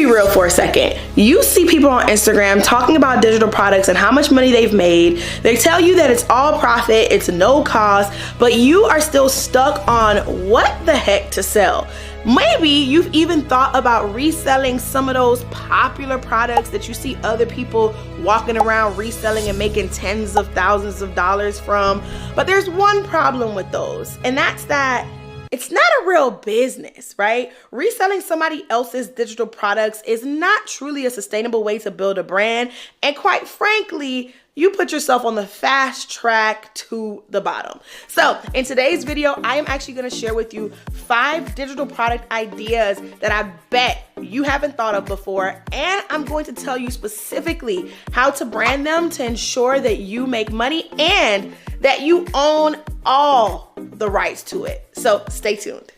be real for a second. You see people on Instagram talking about digital products and how much money they've made. They tell you that it's all profit, it's no cost, but you are still stuck on what the heck to sell. Maybe you've even thought about reselling some of those popular products that you see other people walking around reselling and making tens of thousands of dollars from. But there's one problem with those, and that's that it's not a real business, right? Reselling somebody else's digital products is not truly a sustainable way to build a brand. And quite frankly, you put yourself on the fast track to the bottom. So in today's video, I am actually gonna share with you 5 digital product ideas that I bet you haven't thought of before. And I'm going to tell you specifically how to brand them to ensure that you make money and that you own all the rights to it. So stay tuned.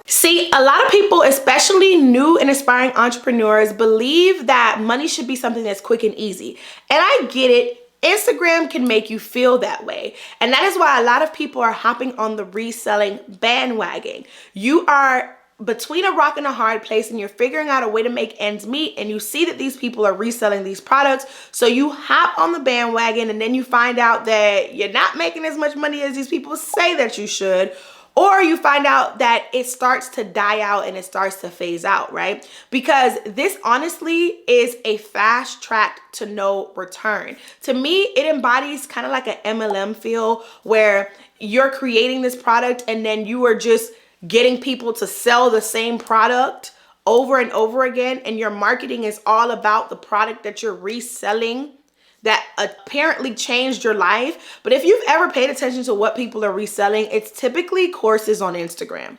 See, a lot of people, especially new and aspiring entrepreneurs, believe that money should be something that's quick and easy. And I get it. Instagram can make you feel that way. And that is why a lot of people are hopping on the reselling bandwagon. You are between a rock and a hard place and you're figuring out a way to make ends meet, and you see that these people are reselling these products. So you hop on the bandwagon, and then you find out that you're not making as much money as these people say that you should. Or you find out that it starts to die out and it starts to phase out, right? Because this honestly is a fast track to no return. To me, it embodies kind of like an MLM feel where you're creating this product and then you are just getting people to sell the same product over and over again. And your marketing is all about the product that you're reselling that apparently changed your life. But if you've ever paid attention to what people are reselling, it's typically courses on Instagram.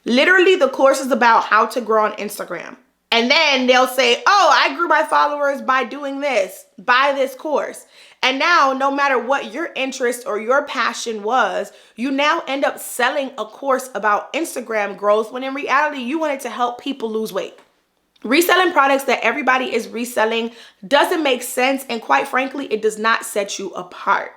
Literally, the course is about how to grow on Instagram. And then they'll say, oh, I grew my followers by doing this, buy this course. And now, no matter what your interest or your passion was, you now end up selling a course about Instagram growth when in reality, you wanted to help people lose weight. Reselling products that everybody is reselling doesn't make sense, and quite frankly, it does not set you apart.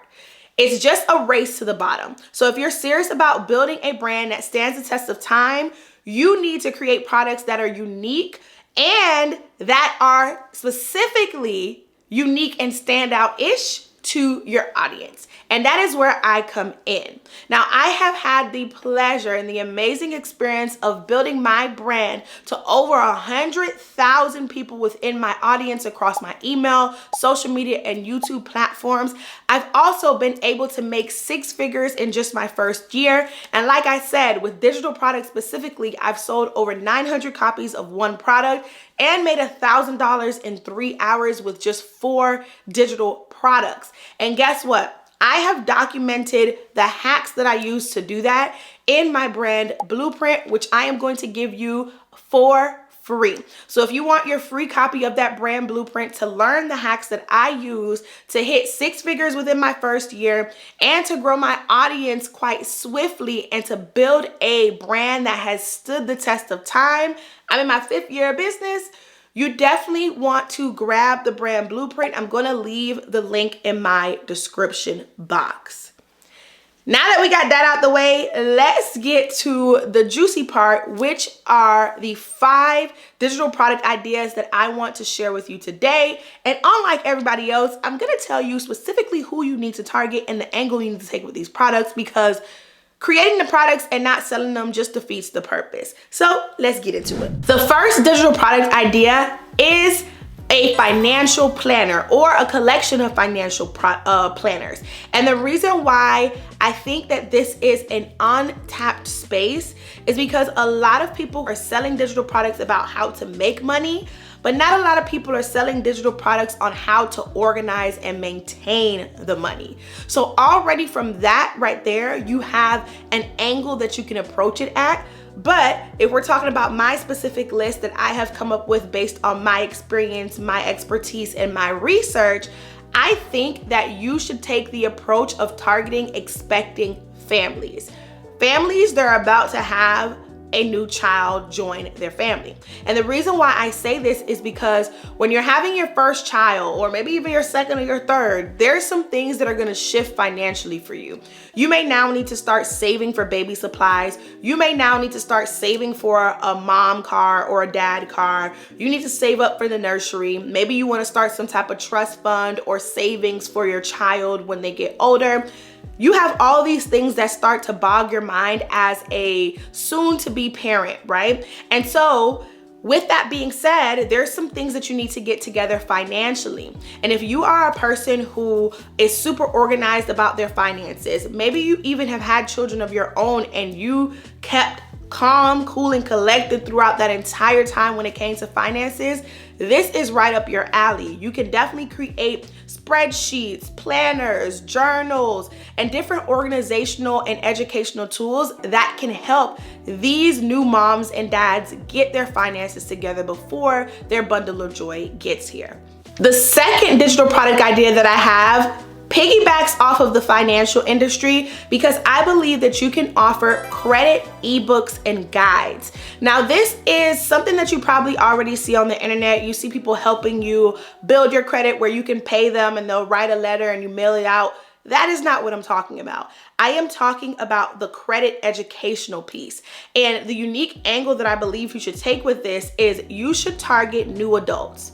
It's just a race to the bottom. So if you're serious about building a brand that stands the test of time, you need to create products that are unique and that are specifically unique and standout-ish to your audience. And that is where I come in. Now, I have had the pleasure and the amazing experience of building my brand to over 100,000 people within my audience across my email, social media, and YouTube platforms. I've also been able to make 6 figures in just my first year. And like I said, with digital products specifically, I've sold over 900 copies of one product and made $1,000 in 3 hours with just 4 digital products. And guess what? I have documented the hacks that I use to do that in my brand blueprint, which I am going to give you for free. So if you want your free copy of that brand blueprint to learn the hacks that I use to hit 6 figures within my first year and to grow my audience quite swiftly and to build a brand that has stood the test of time, I'm in my 5th year of business. You definitely want to grab the brand blueprint. I'm going to leave the link in my description box. Now that we got that out the way, let's get to the juicy part, which are the 5 digital product ideas that I want to share with you today. And unlike everybody else, I'm going to tell you specifically who you need to target and the angle you need to take with these products, because creating the products and not selling them just defeats the purpose. So let's get into it. The first digital product idea is a financial planner or a collection of financial planners. And the reason why I think that this is an untapped space is because a lot of people are selling digital products about how to make money, but not a lot of people are selling digital products on how to organize and maintain the money. So already from that right there, you have an angle that you can approach it at. But if we're talking about my specific list that I have come up with based on my experience, my expertise, and my research, I think that you should take the approach of targeting expecting families. Families that are about to have a new child join their family. And the reason why I say this is because when you're having your first child, or maybe even your second or your third, there's some things that are gonna shift financially for you. You may now need to start saving for baby supplies. You may now need to start saving for a mom car or a dad car. You need to save up for the nursery. Maybe you wanna start some type of trust fund or savings for your child when they get older. You have all these things that start to bog your mind as a soon-to-be parent, right? And so with that being said, there's some things that you need to get together financially. And if you are a person who is super organized about their finances, maybe you even have had children of your own and you kept calm, cool, and collected throughout that entire time when it came to finances, this is right up your alley. You can definitely create spreadsheets, planners, journals, and different organizational and educational tools that can help these new moms and dads get their finances together before their bundle of joy gets here. The second digital product idea that I have piggybacks off of the financial industry because I believe that you can offer credit ebooks and guides. Now, this is something that you probably already see on the internet. You see people helping you build your credit where you can pay them and they'll write a letter and you mail it out. That is not what I'm talking about. I am talking about the credit educational piece. And the unique angle that I believe you should take with this is you should target new adults.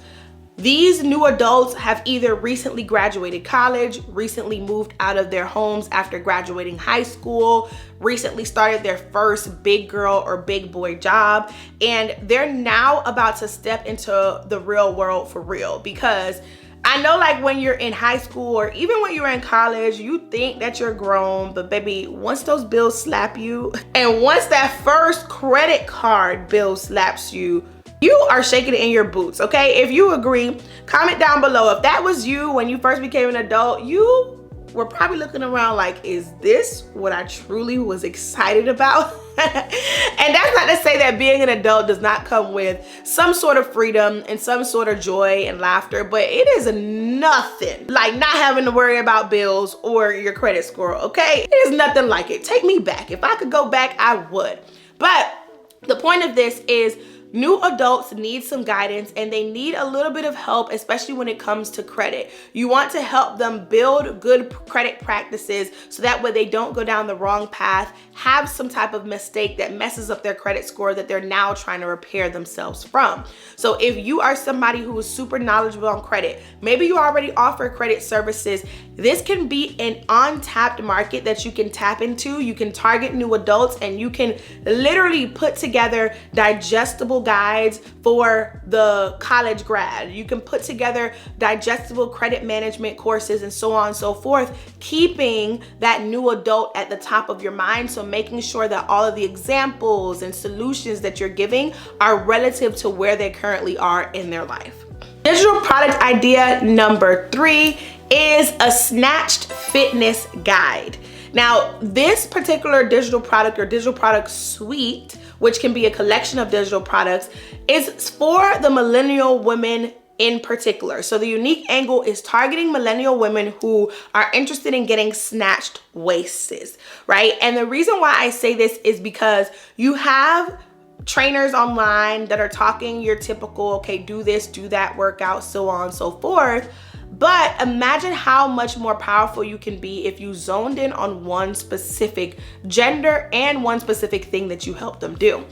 These new adults have either recently graduated college, recently moved out of their homes after graduating high school, recently started their first big girl or big boy job, and they're now about to step into the real world for real. Because I know, like, when you're in high school or even when you're in college, you think that you're grown, but baby, once those bills slap you, and once that first credit card bill slaps you, you are shaking it in your boots, okay? If you agree, comment down below. If that was you when you first became an adult, you were probably looking around like, is this what I truly was excited about? And that's not to say that being an adult does not come with some sort of freedom and some sort of joy and laughter, but it is nothing like not having to worry about bills or your credit score, okay? It is nothing like it. Take me back. If I could go back, I would. But the point of this is new adults need some guidance and they need a little bit of help, especially when it comes to credit. You want to help them build good credit practices so that way they don't go down the wrong path, have some type of mistake that messes up their credit score that they're now trying to repair themselves from. So if you are somebody who is super knowledgeable on credit, maybe you already offer credit services, this can be an untapped market that you can tap into. You can target new adults and you can literally put together digestible guides for the college grad. You can put together digestible credit management courses and so on and so forth, keeping that new adult at the top of your mind. So making sure that all of the examples and solutions that you're giving are relative to where they currently are in their life. Digital product idea number 3 is a snatched fitness guide. Now, this particular digital product or digital product suite, which can be a collection of digital products, is for the millennial women in particular. So the unique angle is targeting millennial women who are interested in getting snatched waists, right? And the reason why I say this is because you have trainers online that are talking your typical, okay, do this, do that workout, so on and so forth. But imagine how much more powerful you can be if you zoned in on one specific gender and one specific thing that you help them do.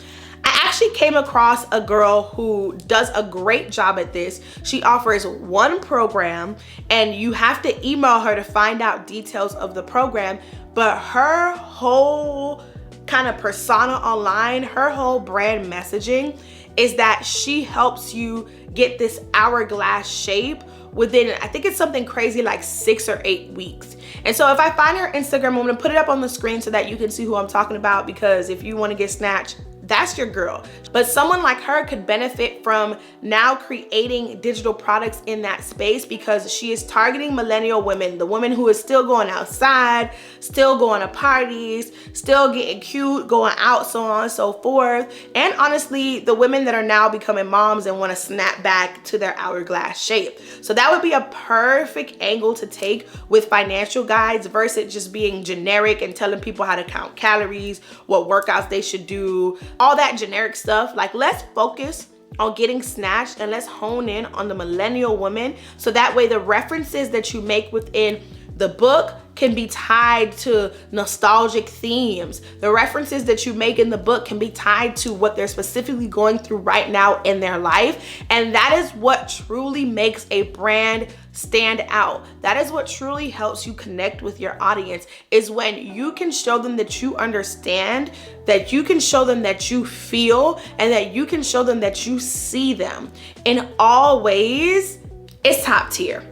I actually came across a girl who does a great job at this. She offers one program and you have to email her to find out details of the program, but her whole kind of persona online, her whole brand messaging is that she helps you get this hourglass shape within, I think it's something crazy like 6 or 8 weeks. And so if I find her Instagram, I'm gonna put it up on the screen so that you can see who I'm talking about, because if you wanna get snatched, that's your girl. But someone like her could benefit from now creating digital products in that space because she is targeting millennial women, the women who is still going outside, still going to parties, still getting cute, going out, so on and so forth. And honestly, the women that are now becoming moms and want to snap back to their hourglass shape. So that would be a perfect angle to take with financial guides versus just being generic and telling people how to count calories, what workouts they should do, all that generic stuff. Like, let's focus on getting snatched and let's hone in on the millennial woman, so that way the references that you make within the book can be tied to nostalgic themes. The references that you make in the book can be tied to what they're specifically going through right now in their life. And that is what truly makes a brand stand out. That is what truly helps you connect with your audience, is when you can show them that you understand, that you can show them that you feel, and that you can show them that you see them in all ways. It's top tier.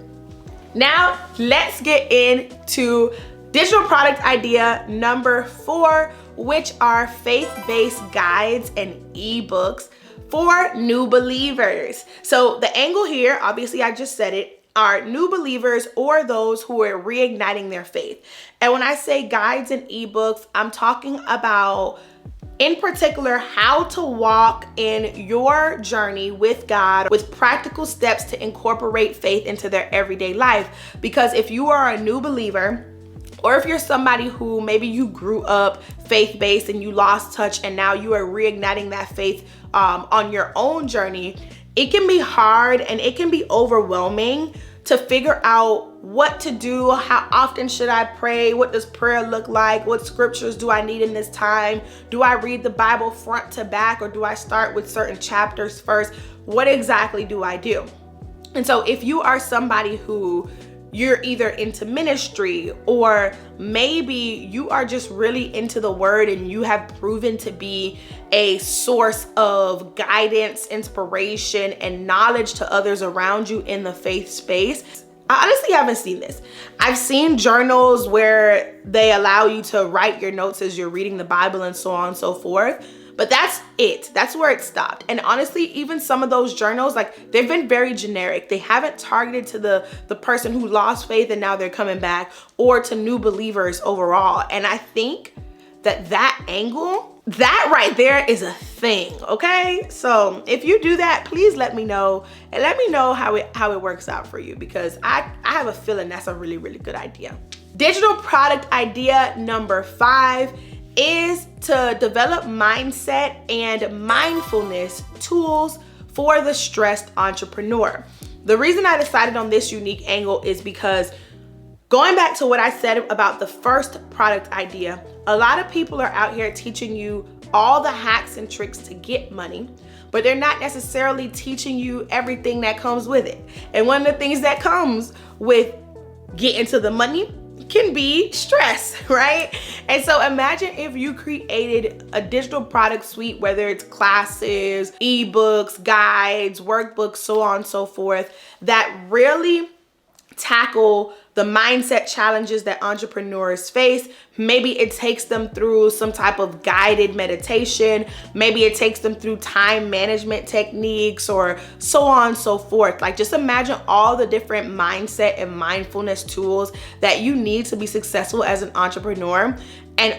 Now, let's get into digital product idea number 4, which are faith-based guides and ebooks for new believers. So the angle here, obviously I just said it, are new believers or those who are reigniting their faith. And when I say guides and ebooks, I'm talking about, in particular, how to walk in your journey with God with practical steps to incorporate faith into their everyday life. Because if you are a new believer, or if you're somebody who maybe you grew up faith-based and you lost touch and now you are reigniting that faith on your own journey, it can be hard and it can be overwhelming to figure out what to do. How often should I pray? What does prayer look like? What scriptures do I need in this time? Do I read the Bible front to back, or do I start with certain chapters first? What exactly do I do? And so if you are somebody who you're either into ministry, or maybe you are just really into the word and you have proven to be a source of guidance, inspiration, and knowledge to others around you in the faith space. I honestly haven't seen this. I've seen journals where they allow you to write your notes as you're reading the Bible and so on and so forth. But that's it. That's where it stopped. And honestly, even some of those journals, like, they've been very generic. They haven't targeted to the person who lost faith and now they're coming back, or to new believers overall. And I think that angle, that right there is a thing, okay? So if you do that, please let me know, and let me know how it works out for you, because I have a feeling that's a really, really good idea. Digital product idea number 5 is to develop mindset and mindfulness tools for the stressed entrepreneur. The reason I decided on this unique angle is because, going back to what I said about the first product idea, a lot of people are out here teaching you all the hacks and tricks to get money, but they're not necessarily teaching you everything that comes with it. And one of the things that comes with getting to the money can be stress, right? And so imagine if you created a digital product suite, whether it's classes, ebooks, guides, workbooks, so on and so forth, that really tackle the mindset challenges that entrepreneurs face. Maybe it takes them through some type of guided meditation. Maybe it takes them through time management techniques, or so on and so forth. Like, just imagine all the different mindset and mindfulness tools that you need to be successful as an entrepreneur. And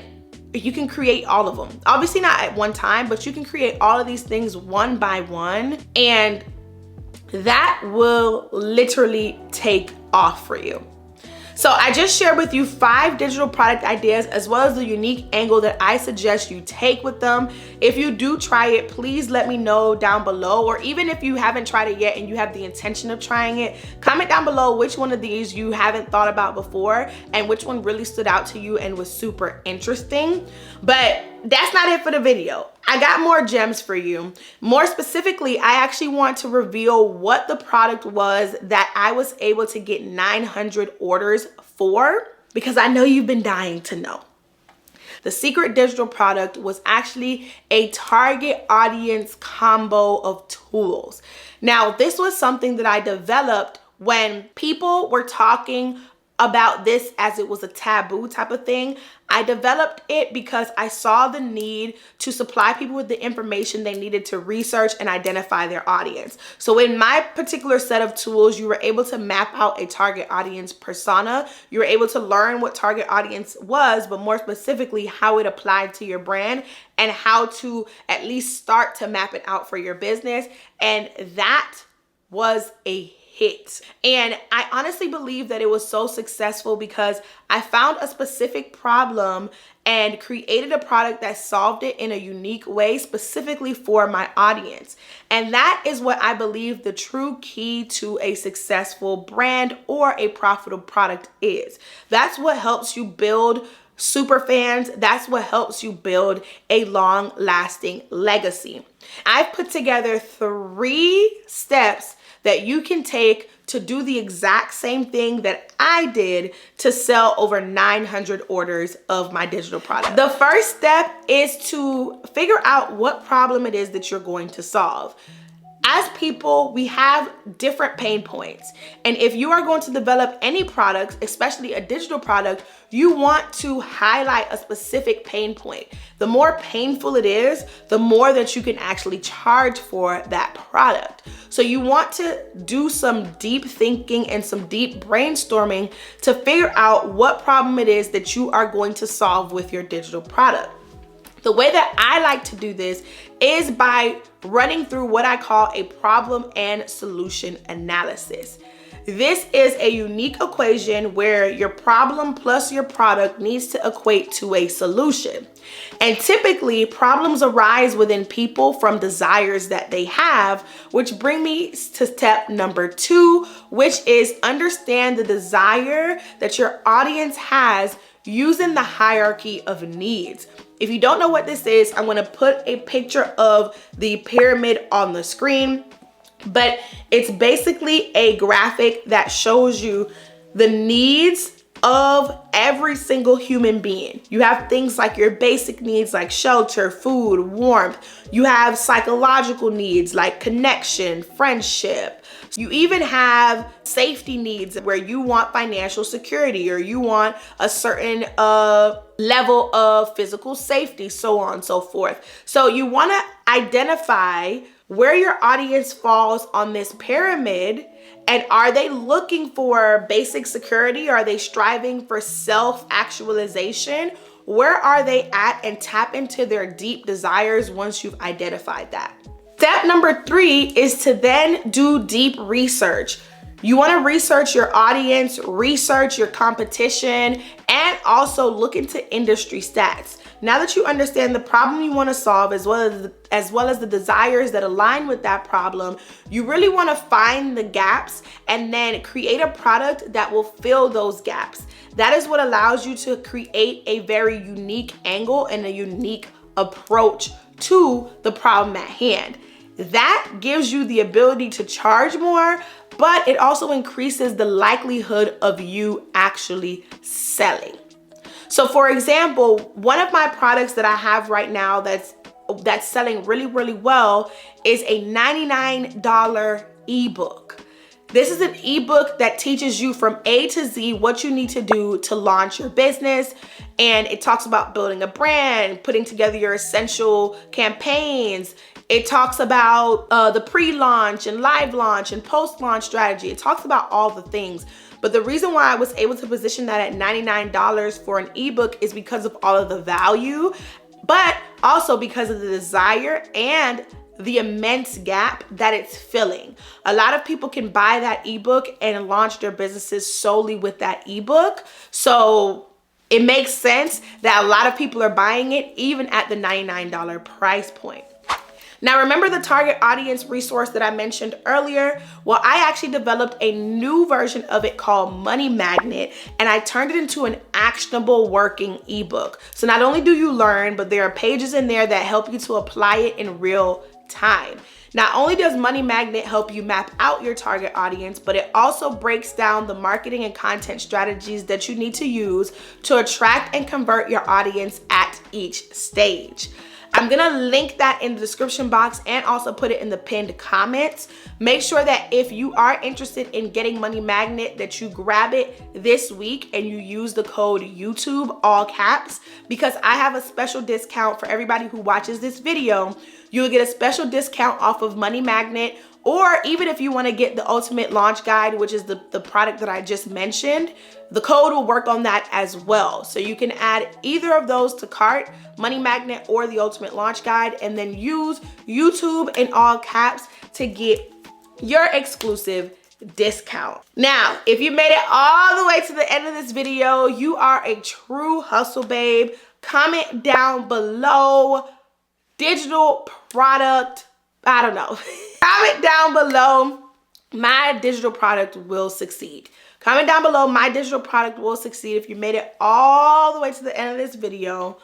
you can create all of them. Obviously not at one time, but you can create all of these things one by one, and that will literally take off for you. So I just shared with you 5 digital product ideas, as well as the unique angle that I suggest you take with them. If you do try it, please let me know down below, or even if you haven't tried it yet and you have the intention of trying it, comment down below which one of these you haven't thought about before and which one really stood out to you and was super interesting. But that's not it for the video. I got more gems for you. More specifically, I actually want to reveal what the product was that I was able to get 900 orders for, because I know you've been dying to know. The secret digital product was actually a target audience combo of tools. Now, this was something that I developed when people were talking about this as it was a taboo type of thing. I developed it because I saw the need to supply people with the information they needed to research and identify their audience. So in my particular set of tools, you were able to map out a target audience persona. You were able to learn what target audience was, but more specifically, how it applied to your brand and how to at least start to map it out for your business. And that was a hit. And I honestly believe that it was so successful because I found a specific problem and created a product that solved it in a unique way specifically for my audience. And that is what I believe the true key to a successful brand or a profitable product is. That's what helps you build super fans. That's what helps you build a long-lasting legacy. I've put together 3 steps that you can take to do the exact same thing that I did to sell over 900 orders of my digital product. The first step is to figure out what problem it is that you're going to solve. As people, we have different pain points. And if you are going to develop any products, especially a digital product, you want to highlight a specific pain point. The more painful it is, the more that you can actually charge for that product. So you want to do some deep thinking and some deep brainstorming to figure out what problem it is that you are going to solve with your digital product. The way that I like to do this is by running through what I call a problem and solution analysis. This is a unique equation where your problem plus your product needs to equate to a solution. And typically, problems arise within people from desires that they have, which bring me to step number 2, which is understand the desire that your audience has using the hierarchy of needs. If you don't know what this is, I'm gonna put a picture of the pyramid on the screen, but it's basically a graphic that shows you the needs of every single human being. You have things like your basic needs like shelter, food, warmth. You have psychological needs like connection, friendship. You even have safety needs where you want financial security or you want a certain level of physical safety, so on and so forth. So you want to identify where your audience falls on this pyramid, and are they looking for basic security? Are they striving for self-actualization? Where are they at? And tap into their deep desires once you've identified that. Step number 3 is to then do deep research. You want to research your audience, research your competition, and also look into industry stats. Now that you understand the problem you want to solve as well as the desires that align with that problem, you really want to find the gaps and then create a product that will fill those gaps. That is what allows you to create a very unique angle and a unique approach to the problem at hand. That gives you the ability to charge more, but it also increases the likelihood of you actually selling. So for example, one of my products that I have right now that's selling really, really well is a $99 ebook. This is an ebook that teaches you from A to Z what you need to do to launch your business. And it talks about building a brand, putting together your essential campaigns. It talks about the pre-launch and live launch and post-launch strategy. It talks about all the things. But the reason why I was able to position that at $99 for an ebook is because of all of the value, but also because of the desire and the immense gap that it's filling. A lot of people can buy that ebook and launch their businesses solely with that ebook. So it makes sense that a lot of people are buying it even at the $99 price point. Now, remember the target audience resource that I mentioned earlier? Well, I actually developed a new version of it called Money Magnet, and I turned it into an actionable working ebook. So not only do you learn, but there are pages in there that help you to apply it in real time. Not only does Money Magnet help you map out your target audience, but it also breaks down the marketing and content strategies that you need to use to attract and convert your audience at each stage. I'm gonna link that in the description box and also put it in the pinned comments. Make sure that if you are interested in getting Money Magnet, that you grab it this week and you use the code YouTube, all caps, because I have a special discount for everybody who watches this video. You'll get a special discount off of Money Magnet, or even if you want to get the Ultimate Launch Guide, which is the product that I just mentioned, the code will work on that as well. So you can add either of those to cart, Money Magnet or the Ultimate Launch Guide, and then use YouTube in all caps to get your exclusive discount. Now, if you made it all the way to the end of this video, you are a true hustle babe. Comment down below, digital product, I don't know. Comment down below, my digital product will succeed. Comment down below, my digital product will succeed, if you made it all the way to the end of this video.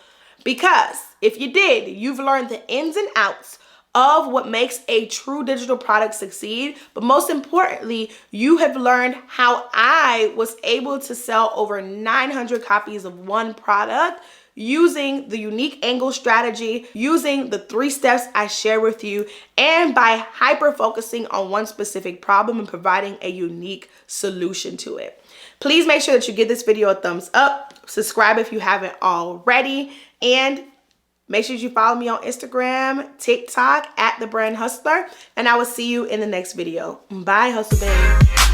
Because if you did, you've learned the ins and outs of what makes a true digital product succeed. But most importantly, you have learned how I was able to sell over 900 copies of one product using the unique angle strategy, using the 3 steps I share with you, and by hyper focusing on one specific problem and providing a unique solution to it. Please make sure that you give this video a thumbs up, subscribe if you haven't already, and make sure you follow me on Instagram, TikTok, @TheBrandHustler, and I will see you in the next video. Bye, Hustle Babe.